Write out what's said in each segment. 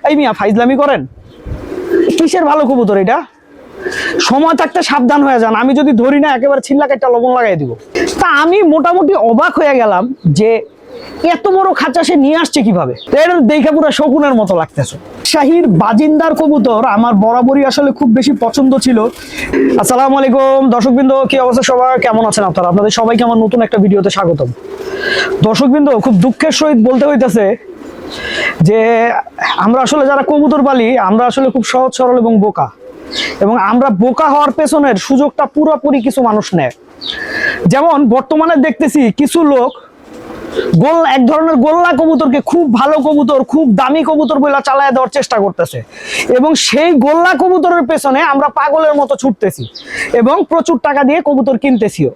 এই মিয়া ফাইজলামি করেন, কিসের ভালো কবুতর এটা? সময় থাকতে সাবধান হয়ে যান, আমি যদি ধরি না একেবারে ছিল্লা কাটা লবণ লাগাই দিব। তা আমি মোটামুটি অবাক হয়ে গেলাম যে এত বড় খাঁচা সে নিয়ে আসছে কিভাবে। দেখে পুরো শকুনের মতো লাগতেছে। শাহির বাজিন্দার কবুতর আমার বরাবরই আসলে খুব বেশি পছন্দ ছিল। আসসালামু আলাইকুম দর্শকবৃন্দ, কি অবস্থা সবার, কেমন আছেন আপনারা? আপনাদের সবাইকে আমার নতুন একটা ভিডিওতে স্বাগতম। দর্শকবৃন্দ, খুব দুঃখের সহিত বলতে হইতেছে যে আমরা আসলে যারা কবুতর পালি আমরা আসলে খুব সহজ সরল এবং বোকা, এবং আমরা বোকা হওয়ার পেছনের সুযোগটা পুরোপুরি কিছু মানুষ নেয়। যেমন বর্তমানে দেখতেছি কিছু লোক এক ধরনের গোল্লা কবুতরকে খুব ভালো কবুতর, খুব দামি কবুতর বলে চালায় দেওয়ার চেষ্টা করতেছে, এবং সেই গোল্লা কবুতরের পেছনে আমরা পাগলের মতো ছুটতেছি এবং প্রচুর টাকা দিয়ে কবুতর কিনতেছিও।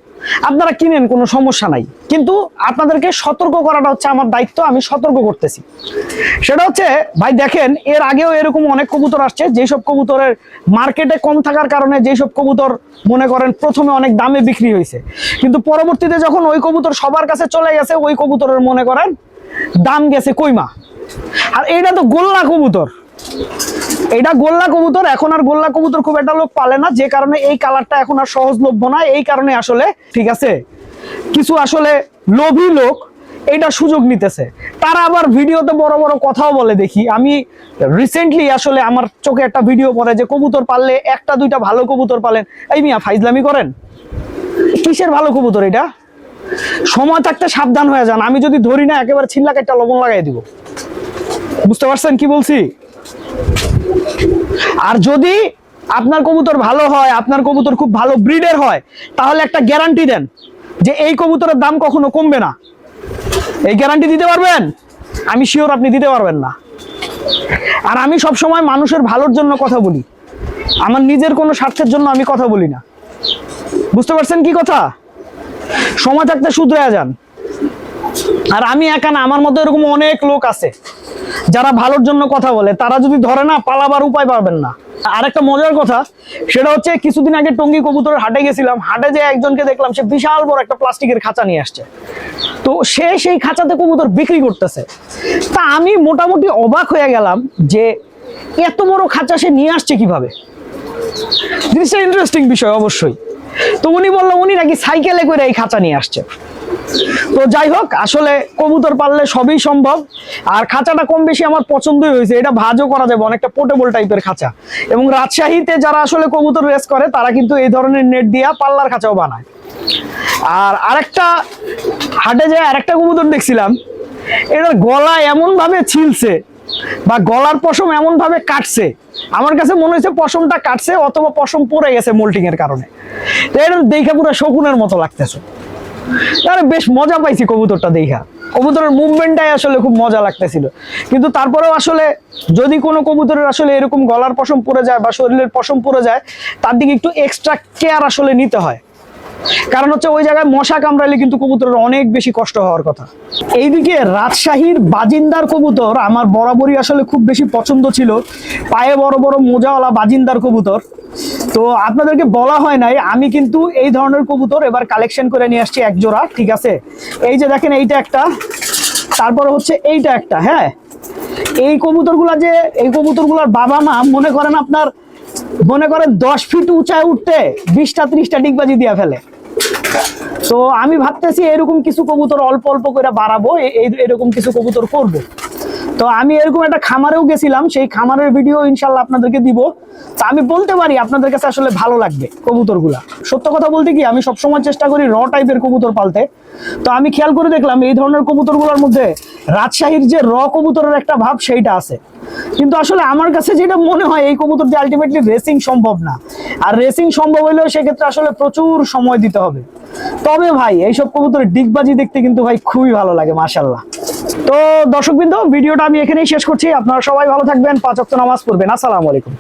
আপনারা কিনেন, কোনো সমস্যা নাই, কিন্তু আপনাদেরকে সতর্ক করাটা হচ্ছে আমার দায়িত্ব। আমি সতর্ক করতেছি। সেটা হচ্ছে, ভাই দেখেন, এর আগেও এরকম অনেক কবুতর আসছে যেসব কবুতরের মার্কেটে কম থাকার কারণে যেসব কবুতর মনে করেন প্রথমে অনেক দামে বিক্রি হয়েছে, কিন্তু পরবর্তীতে যখন ওই কবুতর সবার কাছে চলে গেছে ওই কবুতরের মনে করেন দাম গেছে কইমা। আর এইটা তো গোল্লা কবুতর, এটা গোল্লা কবুতর। এখন আর গোল্লা কবুতর খুব একটা লোক পালে না, যে কারণে এই কালারটা এখন আর সহজলভ্য না। এই কারণে আসলে ঠিক আছে, কিছু আসলে লোভী লোক এটা সুযোগ নিতেছে। তারা আবার ভিডিওতে বড় বড় কথাও বলে দেখি। আমি রিসেন্টলি আসলে আমার চোখে একটা ভিডিও পড়ে যে কবুতর পাললে একটা দুইটা ভালো কবুতর পালেন। এই মিয়া ফাইজলামি করেন, কিসের ভালো কবুতর এটা? সময় থাকতে সাবধান হয়ে যান, আমি যদি ধরি না একেবারে ছিল্লা কাটা লবণ লাগাই দিব। বুঝতে পারছেন কি বলছি? আর যদি আপনার কবুতর ভালো হয়, আপনার কবুতর খুব ভালো ব্রিডের হয়, তাহলে একটা গ্যারান্টি দেন যে এই কবুতরের দাম কখনো কমবে না। এই গ্যারান্টি দিতে পারবেন? আমি শিওর আপনি দিতে পারবেন না। আর আমি সব সময় মানুষের ভালোর জন্য কথা বলি, আমার নিজের কোনো স্বার্থের জন্য আমি কথা বলি না। বুঝতে পারছেন কি কথা? সময় থাকতে শুধরে যান। আর আমি একা না, আমার মতো এরকম অনেক লোক আছে যারা ভালোর জন্য কথা বলে। তারা যদি ধরে না, পালাবার উপায় পাবেন না। আরেকটা মজার কথা, সেটা হচ্ছে কিছুদিন আগে টঙ্গী কবুতরের হাটে গেছিলাম। হাটে যে একজনকে দেখলাম, সে বিশাল বড় একটা প্লাস্টিকের খাঁচা নিয়ে আসছে। তো সে সেই খাঁচাতে কবুতর বিক্রি করতেছে। তা আমি মোটামুটি অবাক হয়ে গেলাম যে এত বড় খাঁচা সে নিয়ে আসছে কিভাবে। জিনিসটা ইন্টারেস্টিং বিষয় অবশ্যই। তো উনি বললো উনি নাকি সাইকেলে করে এই খাঁচা নিয়ে আসছে। তো যাই হোক, আসলে কবুতর পাললে সবই সম্ভব। আর খাঁচাটা কম বেশি আমার পছন্দই হয়েছে। এটা ভাজও করা যাবে, অনেকটা পোর্টেবল টাইপের খাঁচা। এবং রাজশাহীতে যারা আসলে কবুতর রেস করে তারা কিন্তু এই ধরনের নেট দিয়া পাল্লার খাঁচাও বানায়। আর আরেকটা হাটে যায় আরেকটা কবুতর দেখছিলাম, এটার গলা এমন ভাবে ছিলছে বা গলার পশম এমন ভাবে কাটছে, আমার কাছে মনে হয়েছে পশমটা কাটছে অথবা পশম পড়ে গেছে মোল্টিং এর কারণে। তো এটা দেখে পুরো শকুনের মতো লাগতেছে। আরে বেশ মজা পাইছি কবুতরটা দেখা। কবুতরের মুভমেন্টটাই আসলে খুব মজা লাগতেছিল। কিন্তু তারপরেও আসলে যদি কোনো কবুতরের আসলে এরকম গলার পশম পড়ে যায় বা শরীরের পশম পড়ে যায়, তার দিকে একটু এক্সট্রা কেয়ার আসলে নিতে হয়। কারণ হচ্ছে ওই জায়গায় মশা কামড়াইলে কিন্তু কবুতরের অনেক বেশি কষ্ট হওয়ার কথা। এইদিকে রাজশাহীর বাজিন্দার কবুতর আমার বরাবরই আসলে খুব বেশি পছন্দ ছিল। পায়ে বড় বড় মোজাওয়ালা বাজিন্দার কবুতর। তো আপনাদেরকে বলা হয় নাই, আমি কিন্তু এই ধরনের কবুতর এবার কালেকশন করে নিয়ে আসছি এক জোড়া। ঠিক আছে, এই যে দেখেন, এইটা একটা, তারপরে হচ্ছে এইটা একটা। হ্যাঁ, এই কবুতরগুলার বাবা মা মনে করেন 10 ফিট উঁচায় উঠতে 20টা 30টা ডিগবাজি দিয়ে ফেলে। তো আমি ভাবতেছি এরকম কিছু কবুতর অল্প অল্প করে বাড়াবো, এরকম কিছু কবুতর করব। তো আমি এরকম একটা খামারেও গেছিলাম, সেই খামারের ভিডিও ইনশাল্লাহ আপনাদেরকে দিব। তা আমি বলতে পারি আপনাদের কাছে আসলে ভালো লাগবে কবুতরগুলা। সত্য কথা বলতে কি, আমি সবসময় চেষ্টা করি র টাইপের কবুতর পালতে। তো আমি খেয়াল করে দেখলাম এই ধরনের কবুতরগুলোর মধ্যে রাজশাহীর যে র কবুতরের একটা ভাব সেইটা আছে। কিন্তু আসলে আমার কাছে যেটা মনে হয়, এই কবুতর দিয়ে আলটিমেটলি রেসিং সম্ভব না। আর রেসিং সম্ভব হলেও সেক্ষেত্রে আসলে প্রচুর সময় দিতে হবে। তবে ভাই এইসব কবুতরের ডিগবাজি দেখতে কিন্তু ভাই খুবই ভালো লাগে, মাশাআল্লাহ। তো দর্শকবৃন্দ, ভিডিওটা আমি এখানেই শেষ করছি। আপনারা সবাই ভালো থাকবেন, 5 ওয়াক্ত নামাজ পড়বেন। আসসালামু আলাইকুম।